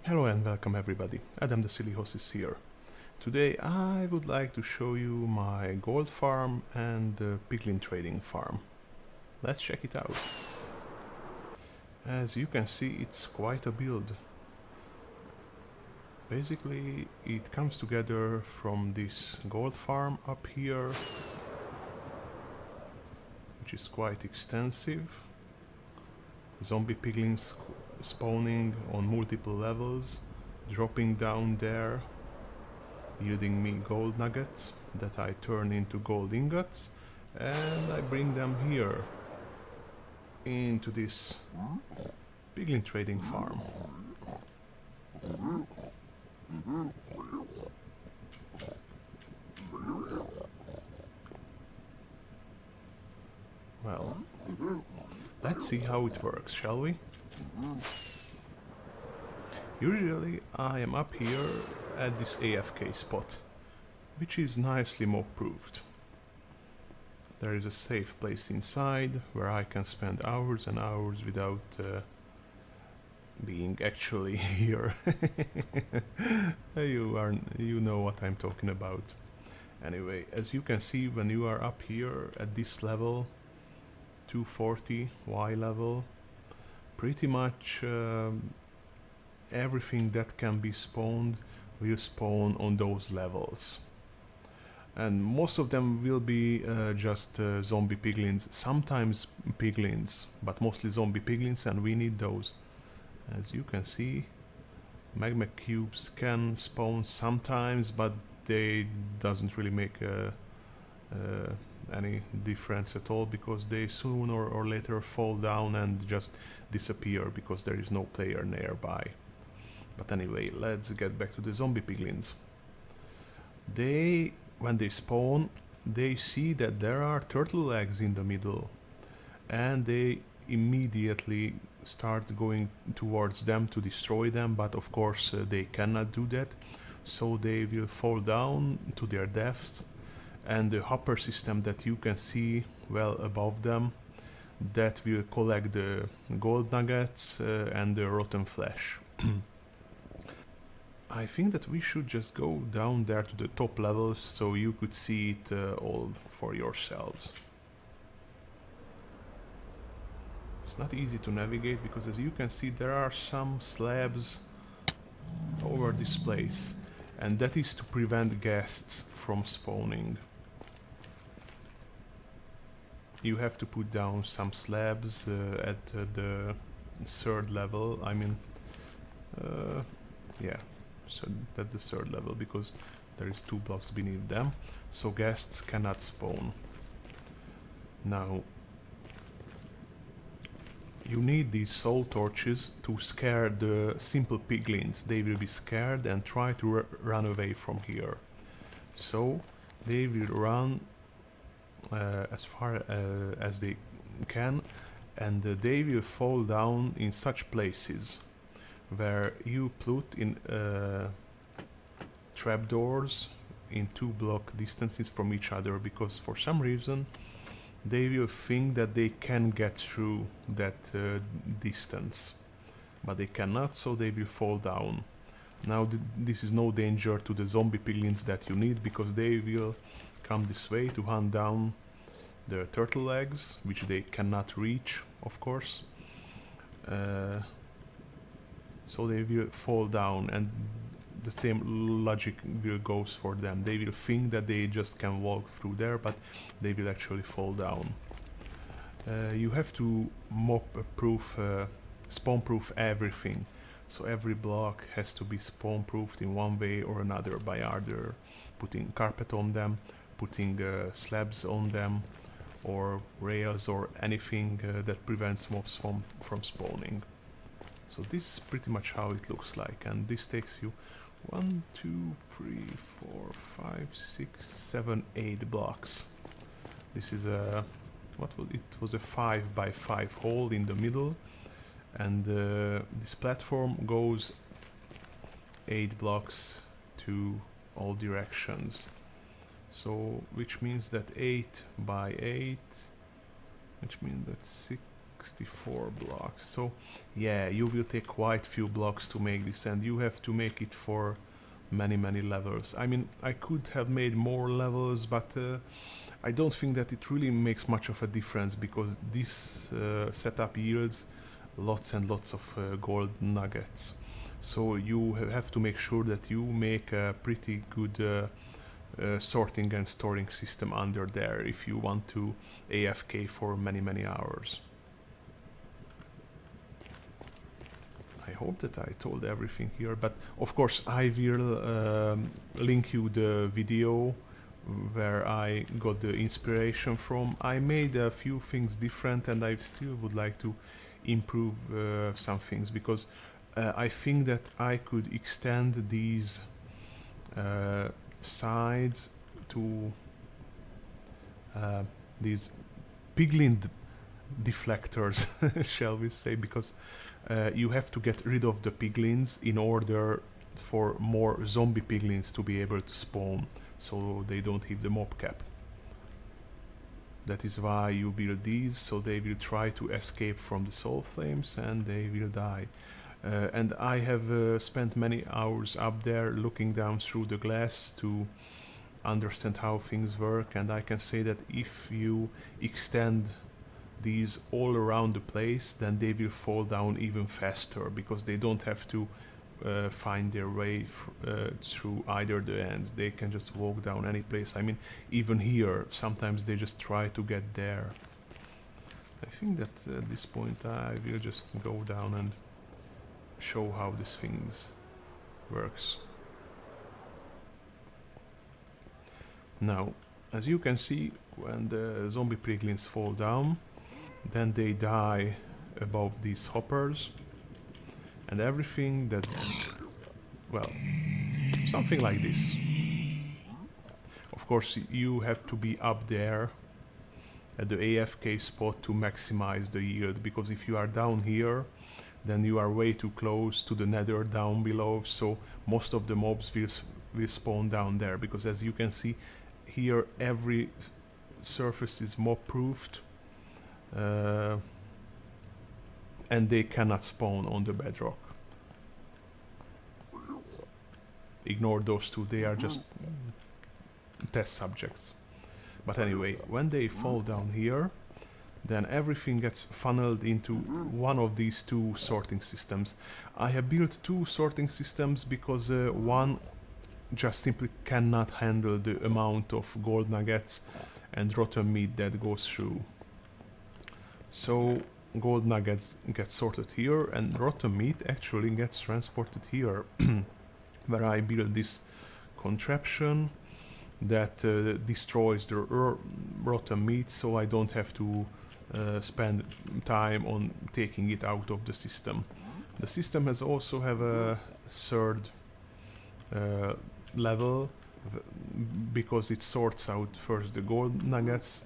Hello and welcome everybody, Adam the Silly Host is here. Today I would like to show you my gold farm and the Piglin Trading Farm. Let's check it out. As you can see, it's quite a build. Basically it comes together from this gold farm up here, which is quite extensive. Zombie piglins spawning on multiple levels, dropping down there, yielding me gold nuggets that I turn into gold ingots, and I bring them here into this Piglin Trading Farm. Well, let's see how it works, shall we? Usually I am up here at this AFK spot, which is nicely mob-proofed. There is a safe place inside where I can spend hours and hours without being actually here. You know what I'm talking about. Anyway, as you can see, when you are up here at this level, 240 Y level, pretty much everything that can be spawned will spawn on those levels. And most of them will be just zombie piglins, sometimes piglins, but mostly zombie piglins, and we need those. As you can see, magma cubes can spawn sometimes, but they doesn't really make any difference at all, because they sooner or later fall down and just disappear because there is no player nearby. But anyway, let's get back to the zombie piglins. When they spawn, they see that there are turtle eggs in the middle, and they immediately start going towards them to destroy them, but of course they cannot do that, so they will fall down to their deaths, and the hopper system that you can see well above them, that will collect the gold nuggets and the rotten flesh. I think that we should just go down there to the top levels so you could see it all for yourselves. It's not easy to navigate because, as you can see, there are some slabs over this place, and that is to prevent guests from spawning. You have to put down some slabs at the third level. Yeah, so that's the third level, because there is 2 blocks beneath them, so guests cannot spawn. Now, you need these soul torches to scare the simple piglins. They will be scared and try to run away from here. So they will run as far as they can, and they will fall down in such places where you put in trapdoors in 2 block distances from each other, because for some reason they will think that they can get through that distance, but they cannot, so they will fall down. Now this is no danger to the zombie piglins that you need, because they will come this way to hunt down the turtle eggs, which they cannot reach, of course. So they will fall down, and the same logic will goes for them. They will think that they just can walk through there, but they will actually fall down. You have to mob-proof, spawn-proof everything. So every block has to be spawn-proofed in one way or another, by either putting carpet on them, putting slabs on them, or rails, or anything that prevents mobs from spawning. So this is pretty much how it looks like, and this takes you 1, 2, 3, 4, 5, 6, 7, 8 blocks. This is a it was a 5 by 5 hole in the middle, and this platform goes 8 blocks to all directions. So which means that 8 by 8, which means that 64 blocks. So yeah, you will take quite few blocks to make this, and you have to make it for many levels. I mean, I could have made more levels, but I don't think that it really makes much of a difference, because this setup yields lots and lots of gold nuggets. So you have to make sure that you make a pretty good sorting and storing system under there if you want to AFK for many hours. I hope that I told everything here, but of course I will link you the video where I got the inspiration from. I made a few things different, and I still would like to improve some things, because I think that I could extend these sides to these piglin deflectors, shall we say, because you have to get rid of the piglins in order for more zombie piglins to be able to spawn, so they don't hit the mob cap. That is why you build these, so they will try to escape from the soul flames and they will die. And I have spent many hours up there looking down through the glass to understand how things work, and I can say that if you extend these all around the place, then they will fall down even faster, because they don't have to find their way through either the ends. They can just walk down any place. I mean, even here, sometimes they just try to get there. I think that at this point I will just go down and show how this things works. Now, as you can see, when the zombie piglins fall down, then they die above these hoppers, and everything that, well, something like this. Of course, you have to be up there at the AFK spot to maximize the yield, because if you are down here, then you are way too close to the nether down below, so most of the mobs will spawn down there, because as you can see here, every surface is mob proofed, and they cannot spawn on the bedrock. Ignore those two, they are just test subjects. But anyway, when they fall down here, then everything gets funneled into one of these two sorting systems. I have built two sorting systems because one just simply cannot handle the amount of gold nuggets and rotten meat that goes through. So gold nuggets get sorted here, and rotten meat actually gets transported here, where I build this contraption that destroys the rotten meat, so I don't have to spend time on taking it out of the system. The system has also have a third level, because it sorts out first the gold nuggets,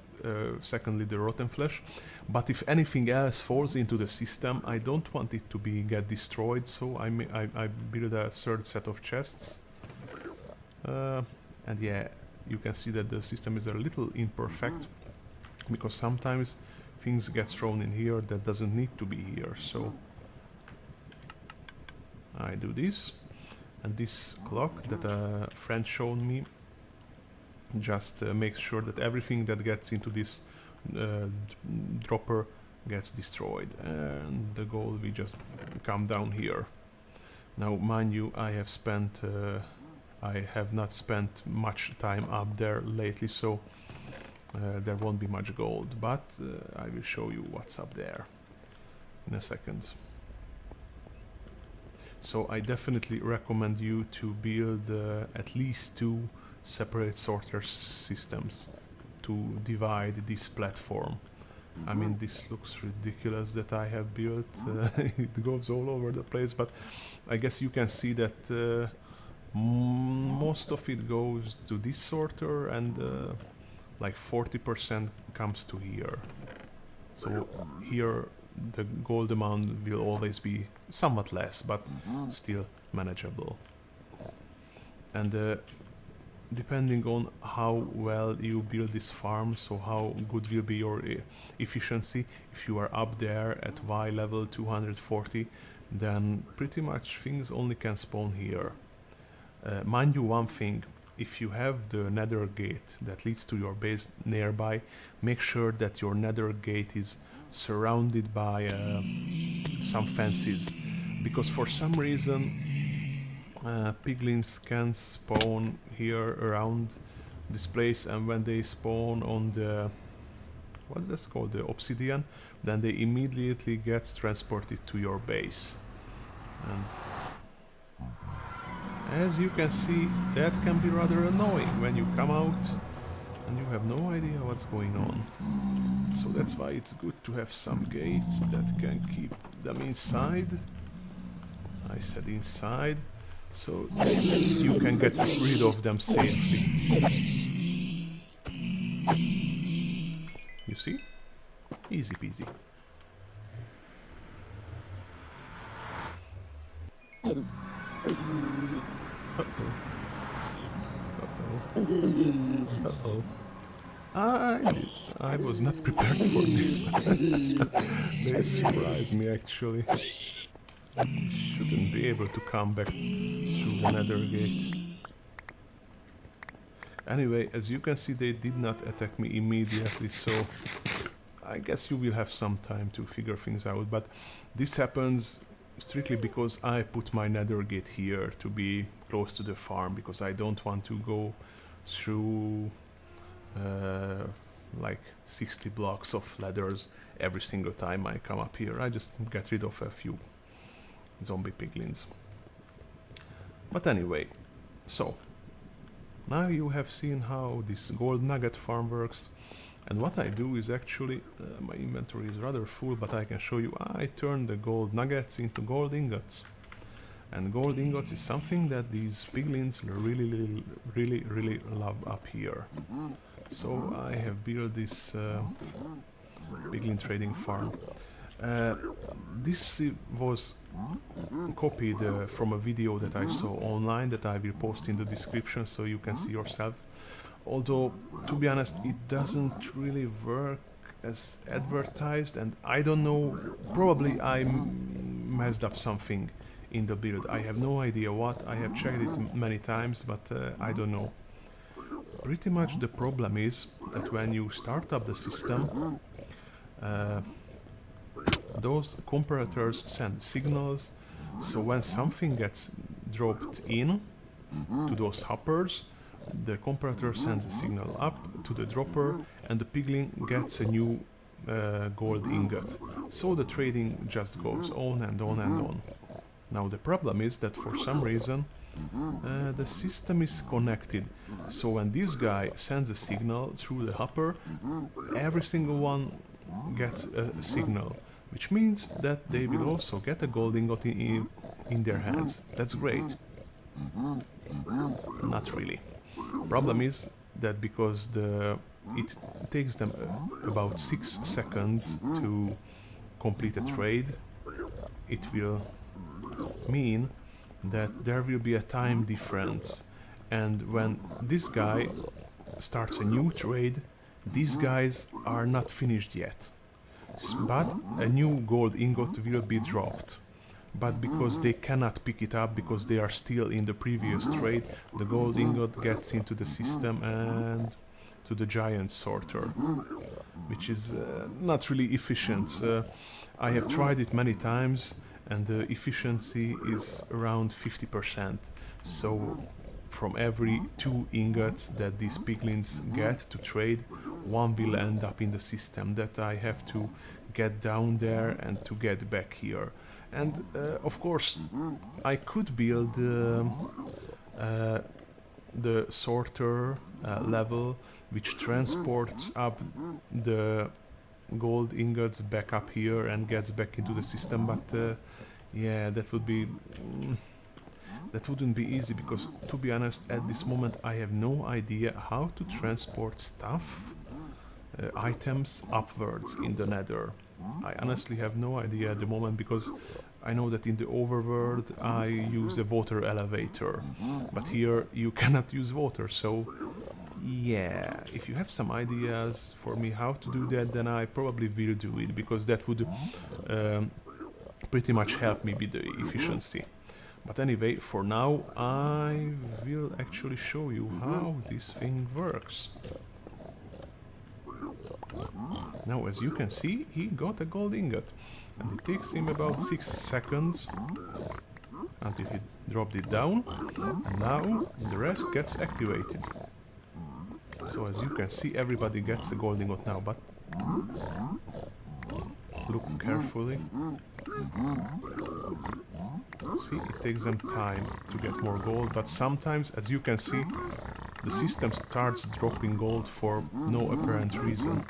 secondly the rotten flesh. But if anything else falls into the system, I don't want it to get destroyed, so I build a third set of chests. And yeah, you can see that the system is a little imperfect, because sometimes things get thrown in here that doesn't need to be here. So I do this, and this clock that a friend showed me just makes sure that everything that gets into this dropper gets destroyed, and the gold will just come down here. Now, mind you, I have not spent much time up there lately, so there won't be much gold, but I will show you what's up there in a second. So I definitely recommend you to build at least two separate sorter systems to divide this platform. I mean, this looks ridiculous that I have built. It goes all over the place, but I guess you can see that most of it goes to this sorter, and like 40% comes to here. So here the gold amount will always be somewhat less, but still manageable. And depending on how well you build this farm, so how good will be your efficiency. If you are up there at Y level 240, then pretty much things only can spawn here. Mind you one thing, if you have the nether gate that leads to your base nearby, make sure that your nether gate is surrounded by some fences, because for some reason piglins can spawn here around this place, and when they spawn on the, what's this called, the obsidian, then they immediately get transported to your base. And as you can see, that can be rather annoying when you come out and you have no idea what's going on. So that's why it's good to have some gates that can keep them inside. I said inside, so you can get rid of them safely. You see? Easy peasy. Uh-oh. Uh-oh. Uh-oh. I was not prepared for this. They surprised me actually. Shouldn't be able to come back through the nether gate. Anyway, as you can see, they did not attack me immediately, so I guess you will have some time to figure things out. But this happens strictly because I put my nether gate here to be close to the farm, because I don't want to go through like 60 blocks of ladders every single time I come up here. I just get rid of a few zombie piglins. But anyway, so now you have seen how this gold nugget farm works. And what I do is actually, my inventory is rather full, but I can show you, I turn the gold nuggets into gold ingots. And gold ingots is something that these piglins really love up here. So I have built this Piglin Trading Farm. This was copied from a video that I saw online that I will post in the description so you can see yourself. Although, to be honest, it doesn't really work as advertised, and I don't know, probably I messed up something in the build. I have no idea what. I have checked it many times, but I don't know. Pretty much the problem is that when you start up the system, those comparators send signals, so when something gets dropped in to those hoppers, the comparator sends a signal up to the dropper, and the piglin gets a new gold ingot. So the trading just goes on and on and on. Now the problem is that for some reason the system is connected. So when this guy sends a signal through the hopper, every single one gets a signal, which means that they will also get a gold ingot in their hands. That's great. Not really. Problem is that because it takes them about 6 seconds to complete a trade, it will mean that there will be a time difference, and when this guy starts a new trade, these guys are not finished yet, but a new gold ingot will be dropped. But because they cannot pick it up because they are still in the previous trade, the gold ingot gets into the system and to the giant sorter, which is not really efficient. I have tried it many times, and the efficiency is around 50%. So from every 2 ingots that these piglins get to trade, 1 will end up in the system that I have to get down there and to get back here. And of course I could build the sorter level which transports up the gold ingots back up here and gets back into the system, but yeah, that would be that wouldn't be easy, because to be honest, at this moment I have no idea how to transport stuff, items upwards in the nether. I honestly have no idea at the moment, because I know that in the overworld I use a water elevator, but here you cannot use water, so yeah, if you have some ideas for me how to do that, then I probably will do it, because that would pretty much help me with the efficiency. But anyway, for now I will actually show you how this thing works. Now, as you can see, he got a gold ingot, and it takes him about 6 seconds until he dropped it down, and now the rest gets activated. So as you can see, everybody gets a gold ingot now, but look carefully. See, it takes them time to get more gold, but sometimes, as you can see, the system starts dropping gold for no apparent reason.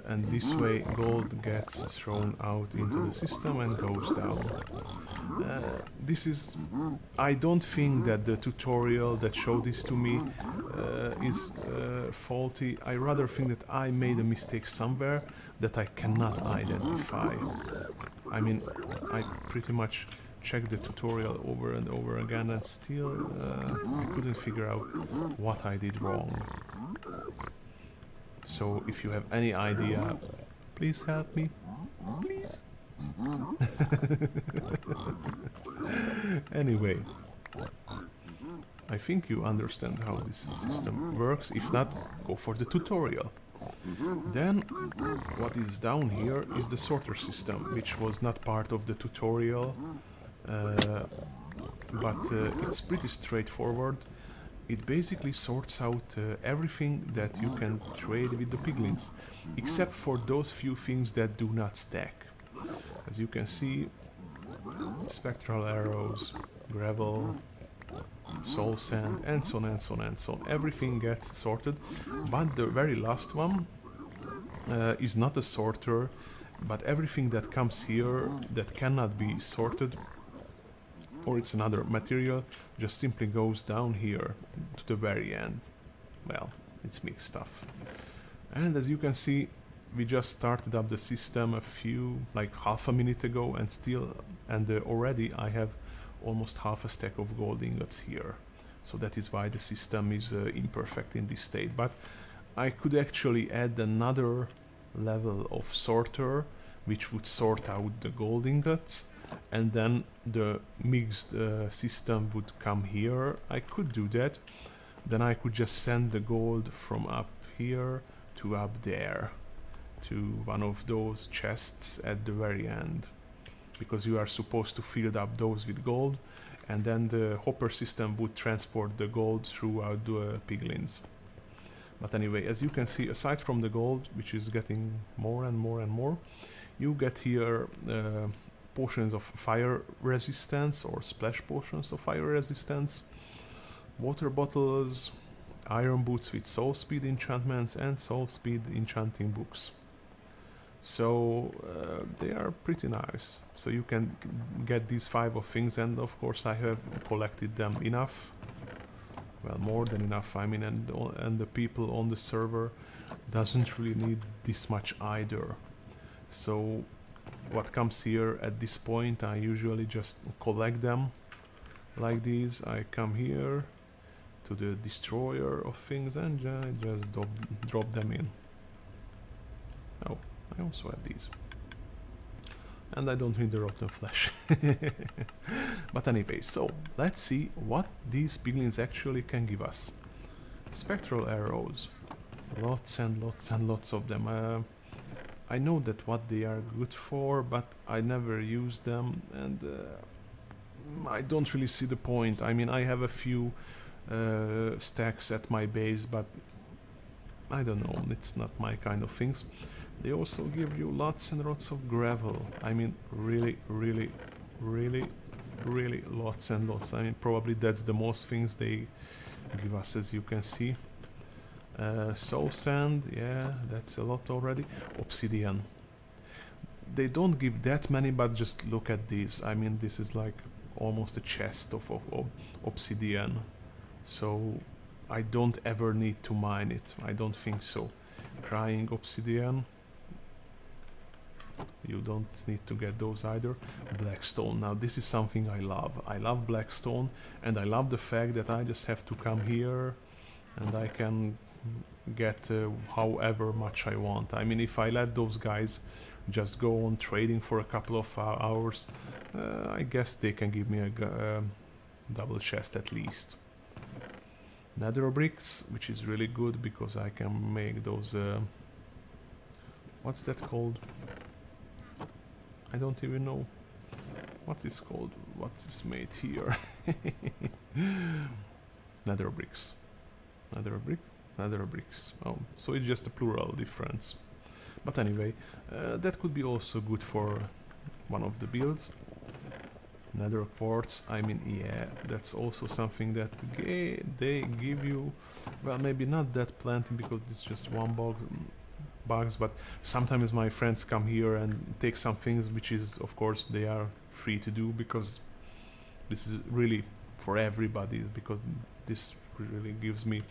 And this way gold gets thrown out into the system and goes down. I don't think that the tutorial that showed this to me is faulty. I rather think that I made a mistake somewhere that I cannot identify. I mean, I pretty much checked the tutorial over and over again, and still I couldn't figure out what I did wrong. So if you have any idea, please help me. Please. Anyway, I think you understand how this system works. If not, go for the tutorial. Then, what is down here is the sorter system, which was not part of the tutorial, but it's pretty straightforward. It basically sorts out everything that you can trade with the piglins, except for those few things that do not stack. As you can see, spectral arrows, gravel, soul sand, and so on and so on and so on. Everything gets sorted, but the very last one is not a sorter, but everything that comes here that cannot be sorted, or it's another material, just simply goes down here to the very end. Well, it's mixed stuff. And as you can see, we just started up the system like half a minute ago, and already I have almost half a stack of gold ingots here. So that is why the system is imperfect in this state. But I could actually add another level of sorter, which would sort out the gold ingots, and then the mixed system would come here. I could do that. Then I could just send the gold from up here to up there, to one of those chests at the very end, because you are supposed to fill up those with gold, and then the hopper system would transport the gold throughout the piglins. But anyway, as you can see, aside from the gold, which is getting more and more and more, you get here potions of fire resistance, or splash potions of fire resistance, water bottles, iron boots with soul speed enchantments, and soul speed enchanting books. So they are pretty nice. So you can get these 5 of things, and of course I have collected them enough. Well, more than enough, I mean, and the people on the server doesn't really need this much either. So what comes here at this point, I usually just collect them like these. I come here to the destroyer of things and just drop them in. Oh, I also have these. And I don't need the rotten flesh. But anyway, so let's see what these piglins actually can give us. Spectral arrows. Lots and lots and lots of them. I know that what they are good for, but I never use them, and I don't really see the point. I mean, I have a few stacks at my base, but I don't know, it's not my kind of things. They also give you lots and lots of gravel. I mean, really, really, really, really lots and lots. I mean, probably that's the most things they give us, as you can see. Soul sand, yeah, that's a lot already. Obsidian. They don't give that many, but just look at this. I mean, this is like almost a chest of obsidian. So I don't ever need to mine it. I don't think so. Crying obsidian. You don't need to get those either. Blackstone. Now this is something I love. I love Blackstone, and I love the fact that I just have to come here and I can get however much I want. I mean, if I let those guys just go on trading for a couple of hours, I guess they can give me a double chest at least. Nether bricks, which is really good because I can make those... what's that called? I don't even know what it's called. What's this made here? Nether bricks. Nether brick? Nether bricks. Oh, so it's just a plural difference. But anyway, that could be also good for one of the builds. Nether quartz, I mean, yeah, that's also something that they give you. Well, maybe not that plenty because it's just one bugs, but sometimes my friends come here and take some things, which is, of course, they are free to do because this is really for everybody, because this really gives me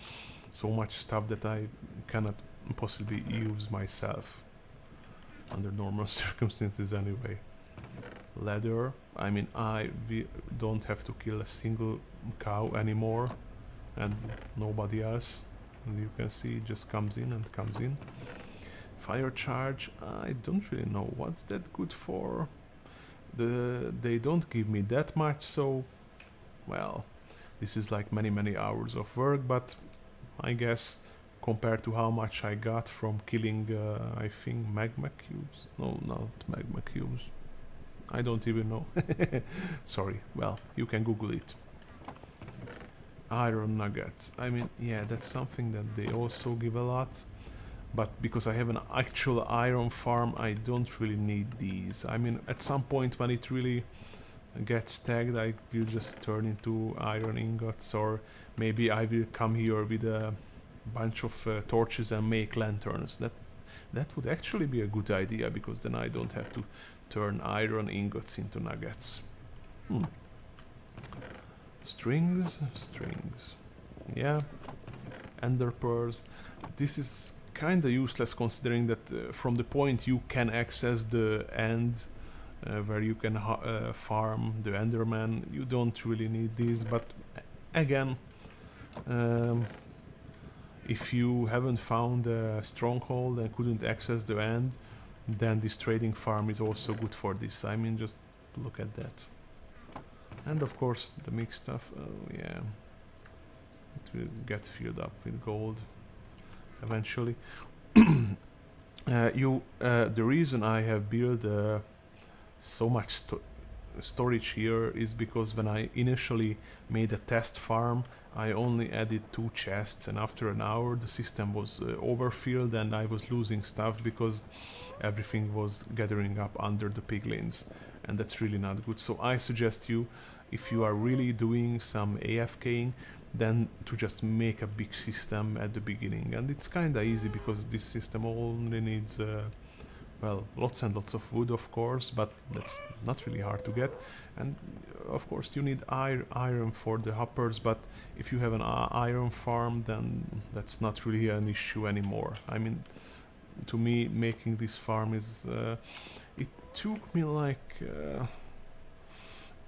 so much stuff that I cannot possibly use myself under normal circumstances anyway. Leather, I mean, we don't have to kill a single cow anymore, and nobody else, and you can see it just comes in and comes in. Fire charge, I don't really know what's that good for. They don't give me that much, so well, this is like many hours of work, but I guess compared to how much I got from killing I think magma cubes. No, not magma cubes, I don't even know. Sorry, well, you can Google it. Iron nuggets, I mean, yeah, that's something that they also give a lot. But because I have an actual iron farm, I don't really need these. I mean, at some point when it really gets tagged, I will just turn into iron ingots, or maybe I will come here with a bunch of torches and make lanterns. That would actually be a good idea, because then I don't have to turn iron ingots into nuggets. Strings. Yeah. Ender pearls. This is kinda useless considering that from the point you can access the end where you can farm the Enderman, you don't really need these, but again, if you haven't found a stronghold and couldn't access the end, then this trading farm is also good for this. I mean, just look at that. And of course the mixed stuff, oh yeah, it will get filled up with gold eventually. The reason I have built so much storage here is because when I initially made a test farm, I only added 2 chests, and after an hour the system was overfilled and I was losing stuff because everything was gathering up under the piglins, and that's really not good. So I suggest you, if you are really doing some AFKing, then to just make a big system at the beginning. And it's kinda easy because this system only needs well, lots and lots of wood, of course, but that's not really hard to get. And of course you need iron for the hoppers, but if you have an iron farm, then that's not really an issue anymore. I mean, to me, making this farm is it took me like a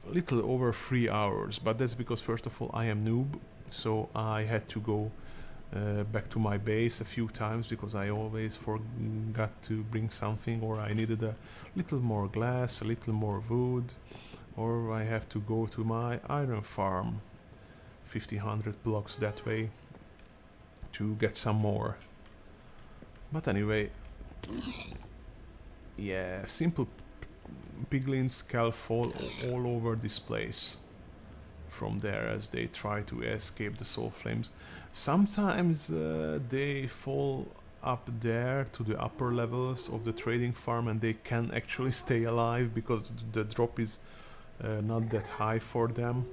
little over 3 hours, but that's because first of all I am noob, so I had to go back to my base a few times because I always forgot to bring something, or I needed a little more glass, a little more wood, or I have to go to my iron farm 1,500 blocks that way to get some more. But anyway, yeah, simple piglins can fall all over this place from there as they try to escape the soul flames. Sometimes they fall up there to the upper levels of the trading farm and they can actually stay alive because the drop is not that high for them.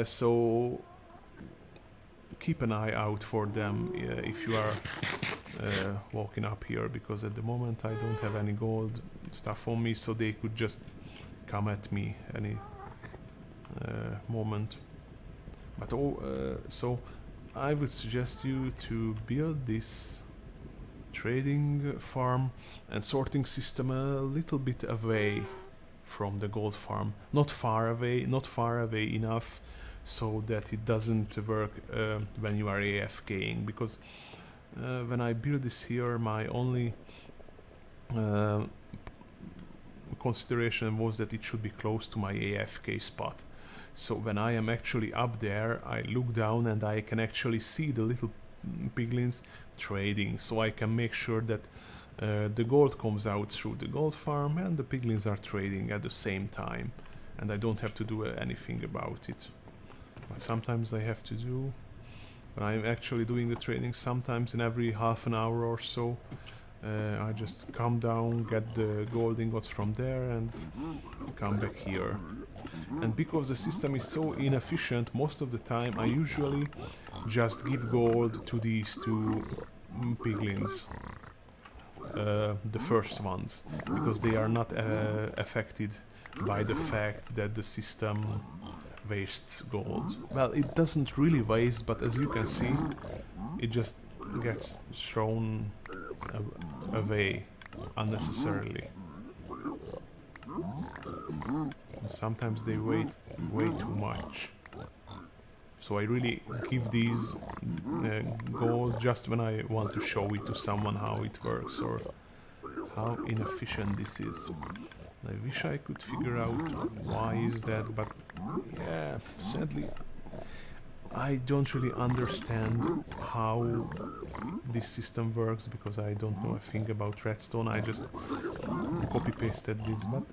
So keep an eye out for them if you are walking up here, because at the moment I don't have any gold stuff on me, so they could just come at me any moment. But so I would suggest you to build this trading farm and sorting system a little bit away from the gold farm. Not far away enough so that it doesn't work when you are AFKing, because when I build this here, my only consideration was that it should be close to my AFK spot. So when I am actually up there, I look down and I can actually see the little piglins trading, so I can make sure that the gold comes out through the gold farm and the piglins are trading at the same time, and I don't have to do anything about it. But sometimes I have to do, when I'm actually doing the trading, sometimes in every half an hour or so, I just come down, get the gold ingots from there and come back here. And because the system is so inefficient, most of the time I usually just give gold to these two piglins, the first ones, because they are not affected by the fact that the system wastes gold. Well, it doesn't really waste, but as you can see, it just gets thrown away unnecessarily. And sometimes they wait way too much. So I really give these gold just when I want to show it to someone how it works or how inefficient this is. I wish I could figure out why is that, but yeah, sadly I don't really understand how this system works, because I don't know a thing about redstone. I just copy-pasted this, but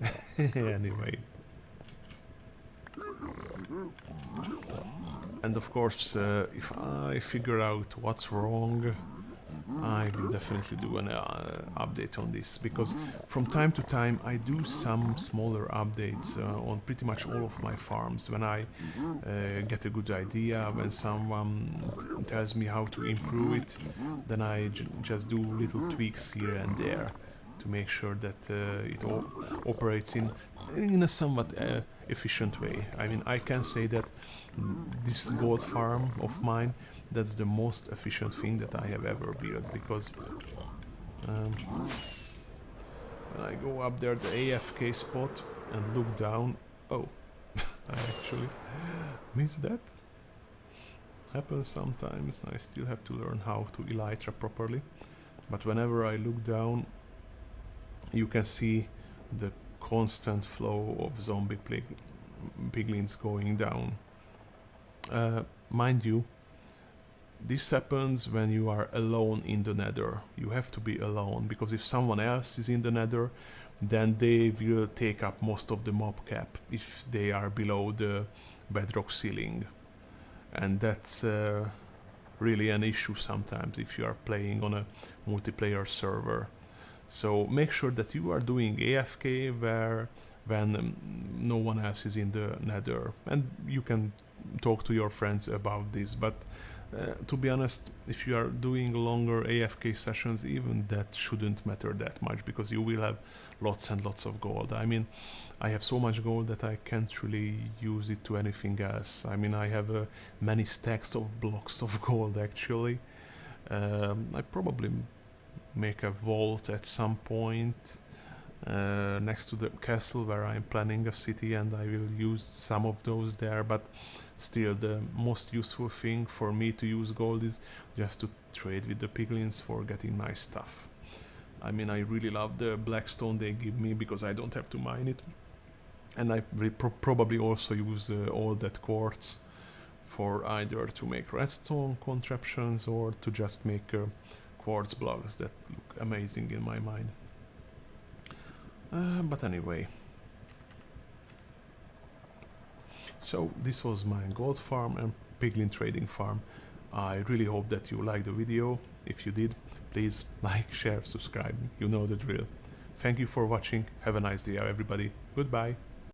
anyway. And of course, if I figure out what's wrong, I will definitely do an update on this, because from time to time I do some smaller updates on pretty much all of my farms. When I get a good idea, when someone tells me how to improve it, then I just do little tweaks here and there to make sure that it operates in a somewhat efficient way. I mean, I can say that this gold farm of mine, that's the most efficient thing that I have ever built, because when I go up there, the AFK spot, and look down, oh, I actually missed that. Happens sometimes. I still have to learn how to elytra properly, but whenever I look down, you can see the constant flow of zombie piglins going down. Mind you, this happens when you are alone in the nether. You have to be alone, because if someone else is in the nether, then they will take up most of the mob cap if they are below the bedrock ceiling. And that's really an issue sometimes if you are playing on a multiplayer server. So make sure that you are doing AFK when no one else is in the nether, and you can talk to your friends about this. But to be honest, if you are doing longer AFK sessions, even that shouldn't matter that much, because you will have lots and lots of gold. I mean, I have so much gold that I can't really use it to anything else. I mean, I have many stacks of blocks of gold actually. I probably make a vault at some point next to the castle where I'm planning a city, and I will use some of those there, but still the most useful thing for me to use gold is just to trade with the piglins for getting nice stuff. I mean, I really love the black stone they give me because I don't have to mine it, and I will probably also use all that quartz for either to make redstone contraptions or to just make quartz blocks that look amazing in my mind. But anyway, so this was my gold farm and piglin trading farm. I really hope that you liked the video. If you did, please like, share, subscribe. You know the drill. Thank you for watching. Have a nice day, everybody. Goodbye.